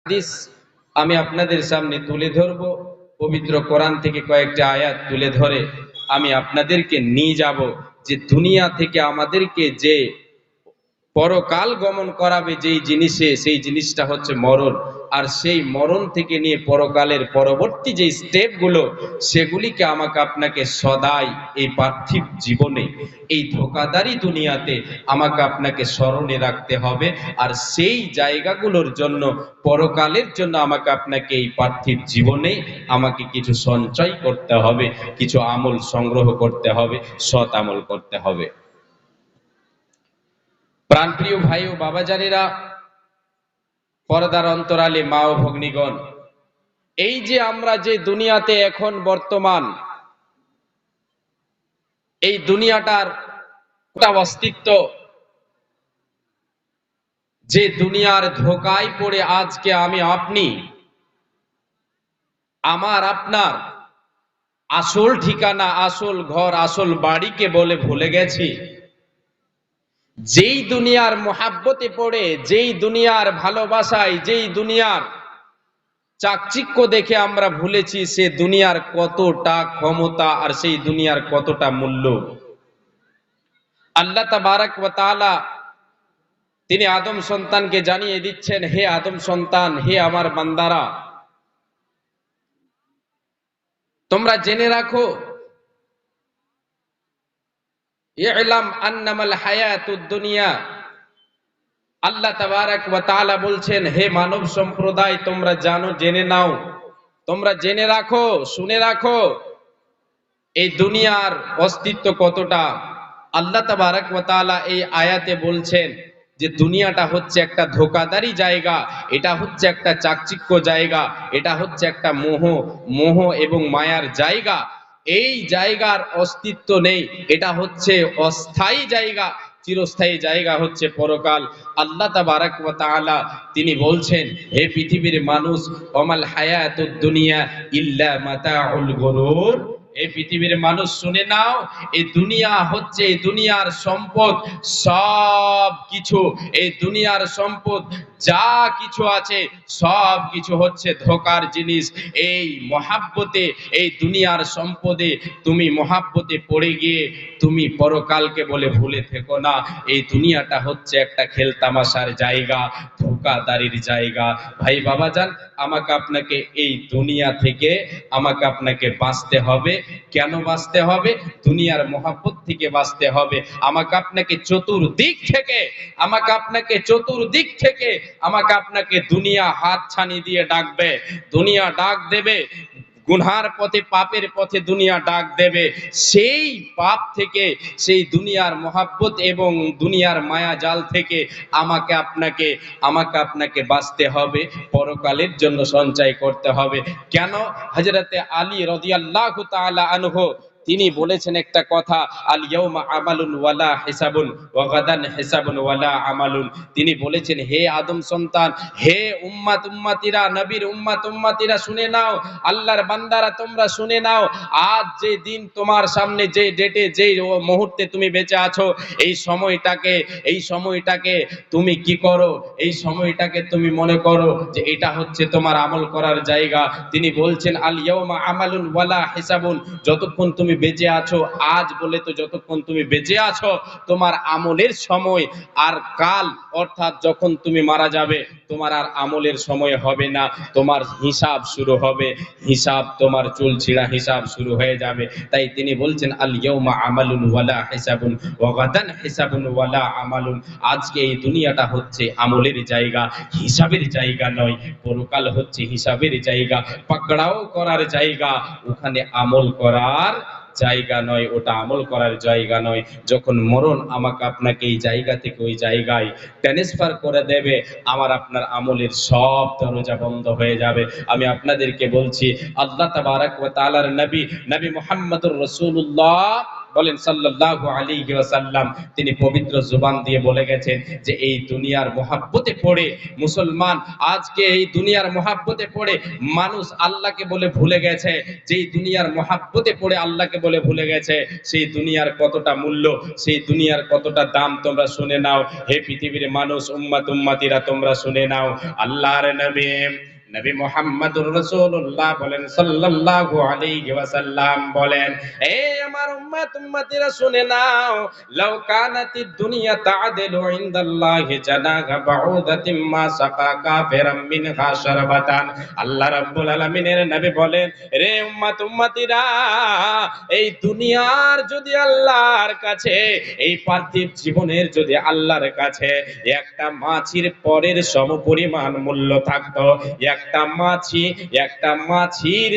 হাদিস আমি আপনাদের সামনে তুলে ধরব। পবিত্র কোরআন থেকে কয়েকটি আয়াত তুলে ধরে আমি আপনাদেরকে নিয়ে যাব যে দুনিয়া থেকে আমাদেরকে যে পরকাল গমন করাবে যেই জিনিসে, সেই জিনিসটা হচ্ছে মরণ। আর সেই মরণ থেকে নিয়ে পরকালের পরবর্তী যে স্টেপগুলো, সেগুলিকে আমাকে আপনাকে সদাই এই পার্থিব জীবনে, এই ধোঁকাদারি দুনিয়াতে আমাকে আপনাকে স্মরণে রাখতে হবে। আর সেই জায়গাগুলোর জন্য, পরকালের জন্য আমাকে আপনাকে এই পার্থিব জীবনে আমাকে কিছু সঞ্চয় করতে হবে, কিছু আমল সংগ্রহ করতে হবে, সৎ আমল করতে হবে। প্রাণপ্রিয় ভাই ও বাবাজানেরা, পর্দার অন্তরালে মা ও ভগ্নীগণ, এই যে আমরা যে দুনিয়াতে এখন বর্তমান, এই দুনিয়াটার অস্তিত্ব, যে দুনিয়ার ধোঁকায় পড়ে আজকে আমি আপনি আমার আপনার আসল ঠিকানা, আসল ঘর, আসল বাড়িকে বলে ভুলে গেছি। যেই দুনিয়ার মোহাব্বতে পড়ে, যেই দুনিয়ার ভালোবাসায়, যেই দুনিয়ার চাকচিক্য দেখে আমরা ভুলেছি সে দুনিয়ার কতটা ক্ষমতা আর সেই দুনিয়ার কতটা মূল্য। আল্লাহ তাবারাক ওয়া তাআলা তিনি আদম সন্তানকে জানিয়ে দিচ্ছেন, হে আদম সন্তান, হে আমার বান্দারা, তোমরা জেনে রাখো, ইলাম আন্নামাল হায়াতুদ দুনিয়া। আল্লাহ তাবারাক ওয়া তাআলা বলছেন, হে মানব সম্প্রদায়, তোমরা জানো, জেনে নাও, তোমরা জেনে রাখো, শুনে রাখো এই দুনিয়ার অস্তিত্ব কতটা। আল্লাহ তাবারাক ওয়া তাআলা এই আয়াতে বলছেন যে দুনিয়াটা হচ্ছে একটা ধোঁকাদারি জায়গা, এটা হচ্ছে একটা চাকচিক্য জায়গা, এটা হচ্ছে একটা মোহ এবং মায়ার জায়গা। এই জায়গার অস্তিত্ব নেই, এটা হচ্ছে অস্থায়ী জায়গা। চিরস্থায়ী জায়গা হচ্ছে পরকাল। আল্লাহ তাবারাক ওয়া তাআলা তিনি বলছেন, হে পৃথিবীর মানুষ, ওমাল হায়াতুদ দুনিয়া ইল্লা মাতাউল গুরুর। এই পৃথিবীর মানুষ শুনে নাও, এই দুনিয়া হচ্ছে, এই দুনিয়ার সম্পদ, সব কিছু, এই দুনিয়ার সম্পদ যা কিছু আছে সব কিছু হচ্ছে ধোকার জিনিস। এই মহাব্বতে, এই দুনিয়ার সম্পদে তুমি মহাব্বতে পড়ে গিয়ে তুমি পরকালকে বলে ভুলে থেকো না। এই দুনিয়াটা হচ্ছে একটা খেলতামাশার জায়গা, ধোকাদারির জায়গা। ভাই বাবাজান, আমাকে আপনাকে এই দুনিয়া থেকে আমাকে আপনাকে বাঁচতে হবে। কেন বাঁচতে হবে? দুনিয়ার মহাব্বত থেকে বাঁচতে হবে। আমাকে আপনাকে চতুর্দিক থেকে, আমাকে আপনাকে চতুর্দিক থেকে আমাকে আপনাকে দুনিয়া হাত ছানি দিয়ে ডাকবে, দুনিয়া ডাক দেবে, গুনহার পথে, পাপের পথে দুনিয়া ডাক দেবে। সেই পাপ থেকে, সেই দুনিয়ার মহাব্বত এবং দুনিয়ার মায়া জাল থেকে আমাকে আপনাকে বাঁচতে হবে, পরকালের জন্য সঞ্চয় করতে হবে। কেন? হযরতে আলী রাদিয়াল্লাহু তাআলা আনহু তিনি বলেছেন একটা কথা, আল ইয়াউমা আমালুন ওয়ালা হিসাবুন ওয়া গাদান হিসাবুন ওয়ালা আমালুন। তিনি বলেছেন, হে আদম সন্তান, হে উম্মতিরা, নবীর উম্মতিরা শুনে নাও, আল্লাহর বান্দারা তোমরা শুনে নাও, আজ যে দিন তোমার সামনে, যে ডেটে, যে মুহূর্তে তুমি বেঁচে আছো, এই সময়টাকে তুমি কি করো? এই সময়টাকে তুমি মনে করো যে এটা হচ্ছে তোমার আমল করার জায়গা। তিনি বলছেন, আল ইয়াউমা আমালুন ওয়ালা হিসাবুন, যতক্ষণ তুমি বেঁচে আছো, আজ বলে তো যতক্ষণ তুমি বেঁচে আছো, তোমার আমলের সময়। আর কাল, অর্থাৎ যখন তুমি মারা যাবে, তোমার আর আমলের সময় হবে না, তোমার হিসাব শুরু হবে, হিসাব, তোমার চুল ছিঁড়া হিসাব শুরু হয়ে যাবে। তাই তিনি বলছেন, আল ইয়াউমা আমালুন ওয়ালা হিসাবুন ওয়া গাদান হিসাবুন ওয়ালা আমালুন। আজকে এই দুনিয়াটা হচ্ছে আমলের জায়গা, হিসাবের জায়গা নয়। পরকাল হচ্ছে হিসাবের জায়গা, পাকড়াও করার জায়গা, ওখানে আমল করার জায়গা নয়, ওটা আমল করার জায়গা নয়। যখন মরণ আমাকে আপনাকে এই জায়গা থেকে ওই জায়গায় ট্রান্সফার করে দেবে, আমার আপনার আমলের সব দরজা বন্ধ হয়ে যাবে। আমি আপনাদেরকে বলছি, আল্লাহ তাবারাক ওয়া তাআলার নবী মুহাম্মদুর রাসূলুল্লাহ বলেন সাল্লাল্লাহু আলাইহি ওয়াসাল্লাম, তিনি পবিত্র জুবান দিয়ে বলে গেছেন যে এই দুনিয়ার মহাব্বতে পড়ে মুসলমান, আজকে এই দুনিয়ার মহাব্বতে পড়ে মানুষ আল্লাহকে বলে ভুলে গেছে। যেই দুনিয়ার মহাব্বতে পড়ে আল্লাহকে বলে ভুলে গেছে, সেই দুনিয়ার কতটা মূল্য, সেই দুনিয়ার কতটা দাম তোমরা শুনে নাও। হে পৃথিবীর মানুষ, উম্মতিরা তোমরা শুনে নাও। আল্লাহর নবী নবী মুহাম্মদুর রাসূলুল্লাহ বলেন সাল্লাল্লাহু আলাইহি ওয়াসাল্লাম বলেন, এ আমার উম্মতিরা শুনে নাও, লাউ কানাতিদ দুনিয়া তা'দিলু ইনদাল্লাহি জানাহা বাউদাতিম মা সাকা কাফিরাম মিনহা শারবাতান। আল্লাহ রাব্বুল আলামিনের নবী বলেন, রে উম্মতিরা, এই দুনিয়ার যদি আল্লাহর কাছে, এই পার্থিব জীবনের যদি আল্লাহর কাছে একটা মাছির পরের সমপরিমাণ মূল্য থাকতো, একটা মাছির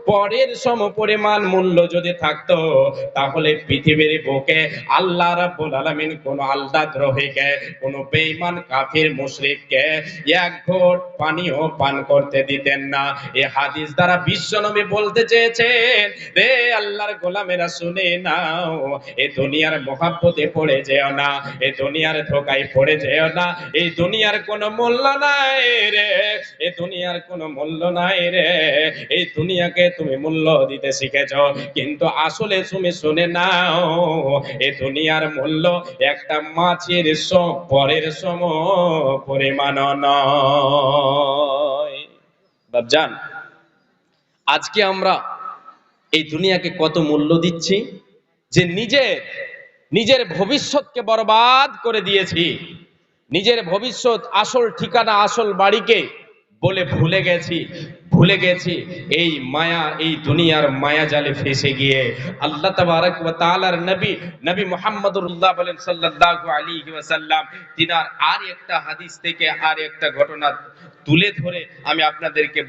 পরের সমপরিমাণ মূল্য যদি থাকতো, তাহলে পৃথিবীর বুকে আল্লাহ রাব্বুল আলামিন কোন আল্লাহদ্রোহীকে, কোন বেঈমান কাফির মুশরিককে এক ঘোট পানিও পান করতে দিতেন না। এই হাদিস দ্বারা বিশ্বনবী বলতে চেয়েছেন, রে আল্লাহর গোলামেরা শুনে নাও, এই দুনিয়ার মহাব্বতে পড়ে যেও না, এই দুনিয়ার ধোঁকায় পড়ে যেও না। এই দুনিয়ার কোনো মূল্য নাই রে, এই দুনিয়ার কোনো মূল্য নাই রে। এই দুনিয়াকে তুমি মূল্য দিতে শিখেছো, কিন্তু আসলে তুমি শুনে নাও, এই দুনিয়ার মূল্য একটা মাছের পরের সম পরিমাণ নয়। বাপজান, আজকে আমরা এই দুনিয়াকে কত মূল্য দিচ্ছি, যে নিজের ভবিষ্যৎকে বরবাদ করে দিয়েছি। নিজের ভবিষ্যৎ, আসল ঠিকানা, আসল বাড়িকে বলে ভুলে গেছি এই মায়া, এই দুনিয়ার মায়া জালে ফেসে গিয়ে। আল্লাহ তাবারক ওয়া তাআলার নবী মুহাম্মদুল্লাহ বলেন সাল্লাল্লাহু আলাইহি ওয়াসাল্লাম, তিনার আর একটা হাদিস থেকে আর একটা ঘটনা তুলে ধরে আমি আপনাদেরকে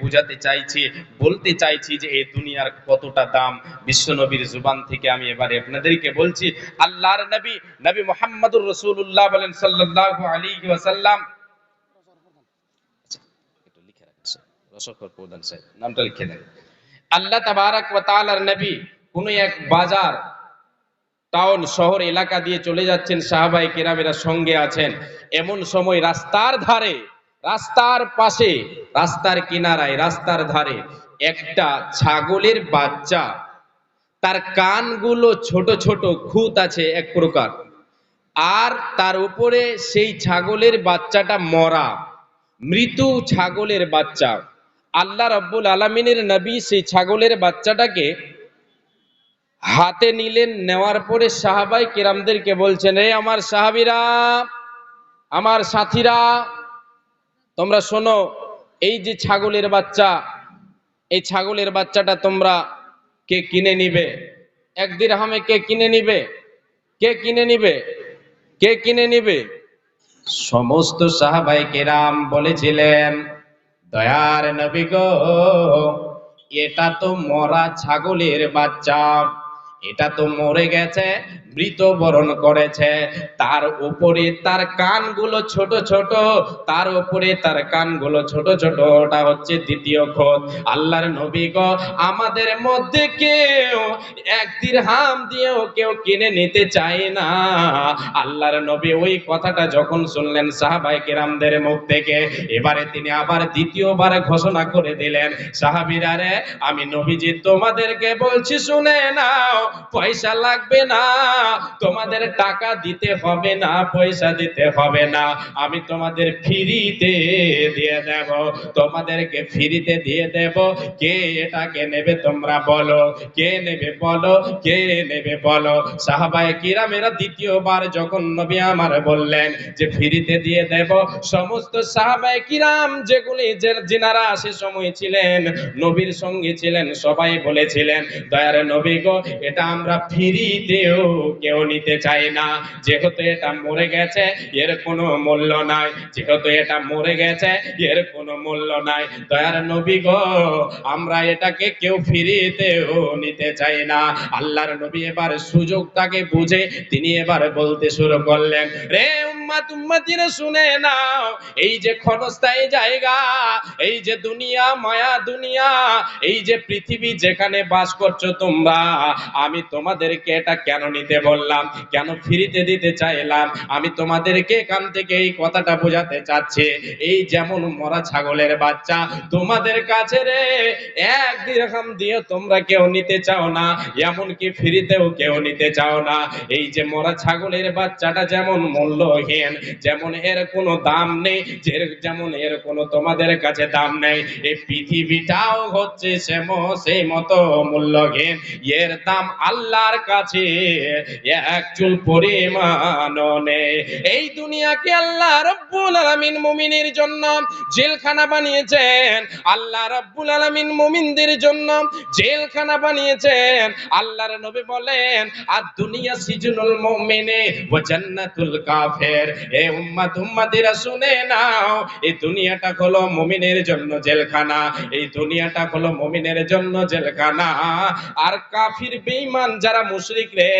বলতে চাইছি যে এই দুনিয়ার কতটা দাম। বিশ্বনবীর জুবান থেকে আমি এবারে আপনাদেরকে বলছি। আল্লাহর নবী মুহাম্মদুর রাসূলুল্লাহ বলেন সাল্লাল্লাহু আলাইহি ওয়াসাল্লাম, নামটা লিখে দেন। আল্লাহ তাবারক ওয়া তাআলার নবী কোন এক বাজার, টাউন, শহর এলাকা দিয়ে চলে যাচ্ছেন, সাহাবায়ে কেরামেরা সঙ্গে আছেন। এমন সময় রাস্তার পাশে, রাস্তার কিনারায়, রাস্তার ধারে একটা ছাগলের বাচ্চা, তার কানগুলো ছোট ছোট, খুঁত আছে এক প্রকার, আর তার উপরে সেই ছাগলের বাচ্চাটা মরা, মৃত ছাগলের বাচ্চা। আল্লাহ রাব্বুল আলামিনের নবী সেই ছাগলের বাচ্চাটাকে হাতে নিলেন, নেওয়ার পরে সাহাবায়ে কেরামদেরকে বলছেন, রে আমার সাহাবীরা, আমার সাথীরা, তোমরা শোনো, এই যে ছাগলের বাচ্চা, এই ছাগলের বাচ্চাটা তোমরা কে কিনে নিবে? 1 দিরহামে কে কিনে নিবে? কে কিনে নিবে? কে কিনে নিবে? সমস্ত সাহাবায়ে কেরাম বলেছিলেন, দয়ার নবী গো, এটা তো মরা ছাগলের বাচ্চা, এটা তো মরে গেছে, মৃত্যুবরণ করেছে, তার উপরে তার কানগুলো ছোট ছোট, তার উপরে তার কানগুলো ছোট ছোট, ওটা হচ্ছে দ্বিতীয় খোদ। আল্লাহর নবী গো, আমাদের মধ্যে কেউ 1 দিরহাম দিয়েও কেউ কিনে নিতে চায় না। আল্লাহর নবী ওই কথাটা যখন শুনলেন সাহাবায়ে কেরামদের মুখ থেকে, এবারে তিনি আবার দ্বিতীয়বার ঘোষণা করে দিলেন, সাহাবীরা রে, আমি নবীজি তোমাদেরকে বলছি, শুনে নাও, পয়সা লাগবে না, তোমাদের টাকা দিতে হবে না, পয়সা দিতে হবে না, আমি তোমাদের ফ্রিতে দিয়ে দেব, তোমাদেরকে ফ্রিতে দিয়ে দেব। কে এটাকে নেবে তোমরা বলো, কে নেবে বলো, কে নেবে বলো? সাহাবায়ে কিরামেরা দ্বিতীয়বার যখন নবী আমার বললেন যে ফ্রিতে দিয়ে দেব, সমস্ত সাহাবায়ে কিরাম যিনারা সে সময় ছিলেন, নবীর সঙ্গে ছিলেন, সবাই বলেছিলেন, দয়ার নবী গো, এটা আমরা ফ্রিতেও কেউ নিতে চাই না, যেহেতু এটা মরে গেছে, এর কোনো মূল্য নাই, যেহেতু এটা মরে গেছে, এর কোনো মূল্য নাই। দয়ার নবী গো, আমরা এটাকে কেউ ফ্রিতেও নিতে চাই না। আল্লাহর নবী এবার সুযোগটাকে বুঝে তিনি এবার বলতে শুরু করলেন, রে উম্মতিরা শুনে নাও, এই যে ক্ষণস্থায়ী জায়গা, এই যে দুনিয়া মায়া দুনিয়া, এই যে পৃথিবী যেখানে বাস করছো তোমরা, আমি তোমাদেরকে এটা কেন নিতে বললাম, কেন ফ্রিতে দিতে চাইলাম, আমি তোমাদেরকে এখান থেকে এই কথাটা বোঝাতে চাচ্ছি। এই যেমন মরা ছাগলের বাচ্চা তোমাদের কাছে রে এক দিরহাম দিয়ে তোমরা কেউ নিতে চাও না, এমনকি ফ্রিতেও কেউ নিতে চাও না। এই যে মরা ছাগলের বাচ্চাটা যেমন মূল্যহীন, যেমন এর কোনো দাম নেই, যেমন এর কোনো তোমাদের কাছে দাম নেই, এই পৃথিবীটাও হচ্ছে সেই মতো মূল্যহীন। এর দাম আল্লাহর কাছে এক চুল পরিমাণও নেই। এই দুনিয়াকে আল্লাহ রাব্বুল আলামিন মুমিনের জন্য জেলখানা বানিয়েছেন। আল্লাহ রাব্বুল আলামিন মুমিনদের জন্য জেলখানা বানিয়েছেন। আল্লাহর নবী বলেন, আর দুনিয়া সিজনুল মুমিনে ওয়া জান্নাতুল কাফির। এ উম্মতিরা শুনে নাও, এই দুনিয়াটা হলো মুমিনের জন্য জেলখানা, এই দুনিয়াটা হলো মুমিনের জন্য জেলখানা। আর কাফির বেঈমান যারা মুশরিক রে,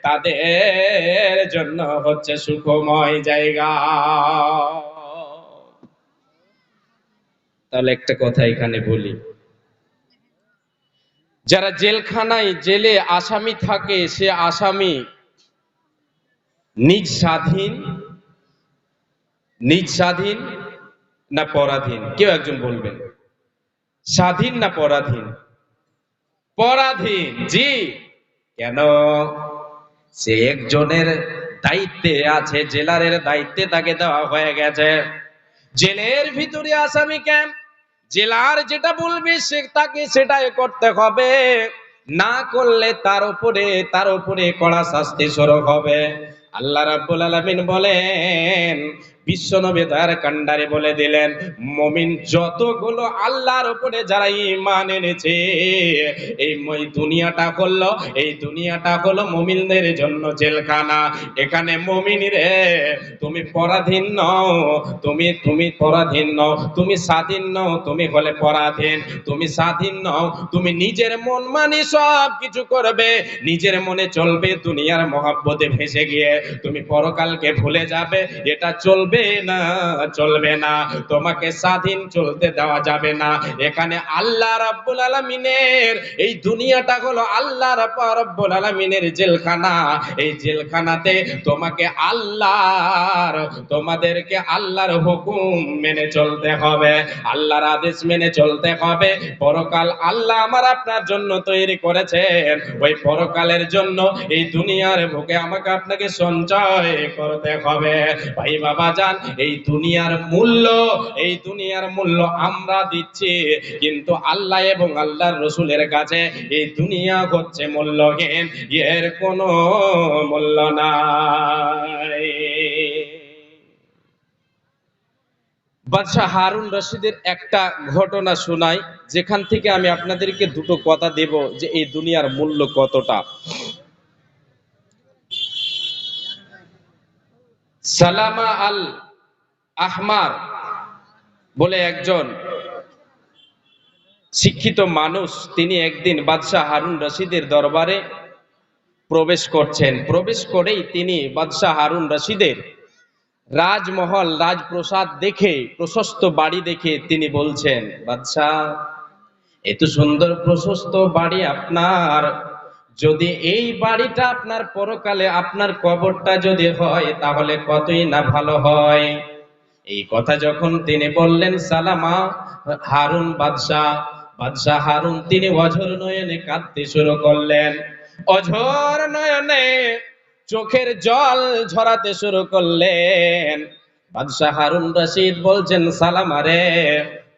তাদের জন্য হচ্ছে সুখময় জায়গা। তাহলে একটা কথা এখানে বলি, যারা জেলখানায় জেলে আসামি থাকে, সে আসামি নিজ স্বাধীন না পরাধীন? কেউ একজন বলবেন, স্বাধীন না পরাধীন? পরাধীন। জি। কেন? সে একজনের দায়িত্বে আছে, জেলারের দায়িত্বে তাকে দেওয়া হয়ে গেছে। জেলের ভিতরে আসামি কেন, জেলার যেটা বলবে সে তাকে সেটাই করতে হবে, না করলে তার উপরে কড়া শাস্তি শুরু হবে। আল্লাহ রাব্বুল আলামিন বলেন, বিশ্বনবী দয়ার কান্ডারে বলে দিলেন, মুমিন যতগুলো আল্লাহর উপরে যারা ঈমান এনেছে, এই দুনিয়াটা হলো মুমিনদের জন্য জেলখানা। এখানে মুমিন রে, তুমি পরাধীন নও, তুমি পরাধীন নও, তুমি স্বাধীন নও, তুমি হলে পরাধীন। তুমি স্বাধীন নও, তুমি নিজের মন মানি সব কিছু করবে, নিজের মনে চলবে, দুনিয়ার মহাব্বতে ভেসে গিয়ে তুমি পরকালকে ভুলে যাবে। এটা চলবে না, চলবে না। তোমাকে স্বাধীন চলতে দেওয়া যাবে না। এখানে আল্লাহ রাব্বুল আলামিনের এই দুনিয়াটা হলো আল্লাহ রাব্বুল আলামিনের জেলখানা। এই জেলখানাতে তোমাদেরকে আল্লাহর হুকুম মেনে চলতে হবে, আল্লাহর আদেশ মেনে চলতে হবে। পরকাল আল্লাহ আমার আপনার জন্য তৈরি করেছেন, ওই পরকালের জন্য এই দুনিয়ার বুকে আমাকে আপনাকে সঞ্চয় করতে হবে। ভাই বাবা জান, এই দুনিয়ার মূল্য আমরা দিচ্ছি, কিন্তু আল্লাহ এবং আল্লাহর রাসূলের কাছে এই দুনিয়া হচ্ছে মূল্যহীন, এর কোনো মূল্য নাই। বাদশাহ হারুন রশিদের একটা ঘটনা শোনাই, যেখান থেকে আমি আপনাদেরকে দুটো কথা দেব যে এই দুনিয়ার মূল্য কতটা। সালামা আল আহমার বলে একজন শিক্ষিত মানুষ, তিনি একদিন বাদশাহ হারুন রশিদের দরবারে প্রবেশ করছেন। প্রবেশ করেই তিনি বাদশাহ হারুন রশিদের রাজমহল, রাজপ্রাসাদ দেখে, প্রশস্ত বাড়ি দেখে তিনি বলছেন, বাদশাহ, এত সুন্দর প্রশস্ত বাড়ি আপনার, যদি এই বাড়িটা আপনার পরকালে আপনার কবরটা যদি হয়, তাহলে কতই না ভালো হয়। এই কথা যখন তিনি বললেন, সালামা বাদশাহ হারুন তিনি অঝর নয়নে কাঁদতে শুরু করলেন। অঝর নয়নে চোখের জল ঝরাতে শুরু করলেন। বাদশাহ হারুন রশিদ বলছেন, সালামা রে,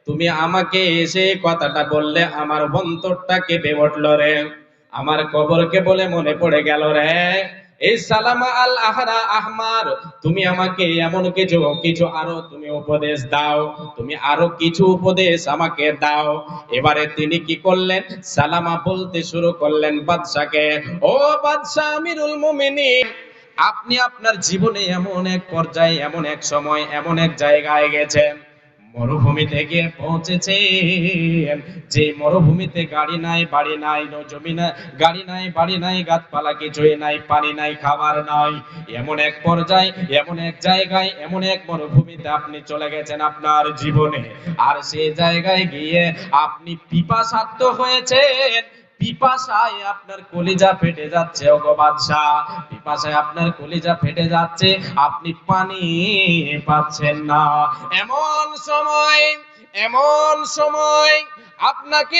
তুমি আমাকে এসে কথাটা বললে, আমার অন্তরটা কেঁপে উঠল রে, আমার কবরকে বলে মনে পড়ে গেল রে। এই সালামা আল আহমার, তুমি আমাকে এমন কিছু আরো তুমি উপদেশ দাও, তুমি আরো কিছু উপদেশ আমাকে দাও। এবারে তিনি কি করলেন, সালামা বলতে শুরু করলেন বাদশাকে, ও বাদশাহ আমিরুল মুমিনিন, আপনি আপনার জীবনে এমন এক পর্যায়ে, এমন এক সময়, এমন এক জায়গায় গেছেন, মরুভূমিতে গিয়ে পৌঁছেছেন, যে মরুভূমিতে গাড়ি নাই, বাড়ি নাই, জমি না, গাড়ি নাই, বাড়ি নাই, গাছপালা কিছুই নাই, পানি নাই, খাবার নাই। এমন এক পর্যায়ে, এমন এক জায়গায়, এমন এক মরুভূমিতে আপনি চলে গেছেন আপনার জীবনে। আর সেই জায়গায় গিয়ে আপনি পিপাসার্ত হয়েছেন, পিপাসায় আপনার কলিজা ফেটে যাচ্ছে ওগো বাদশা, পিপাসায় আপনার কলিজা ফেটে যাচ্ছে, আপনি পানি পাচ্ছেন না। এমন সময়, এমন সময় আপনাকে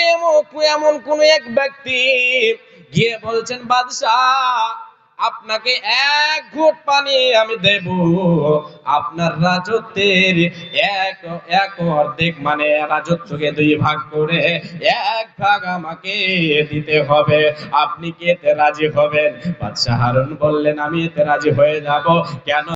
এমন কোন এক ব্যক্তি গিয়ে বলছেন, বাদশাহ আপনাকে এক ঘুঁট পানি আমি দেব, আপনার রাজত্বের এক এক অর্ধেক, মানে রাজত্বকে দুই ভাগ করে এক ভাগ আমাকে দিতে হবে। আপনি কি এতে রাজি হবেন? বাদশাহ হারুন বললেন, আমি এতে রাজি হয়ে যাব। কেন?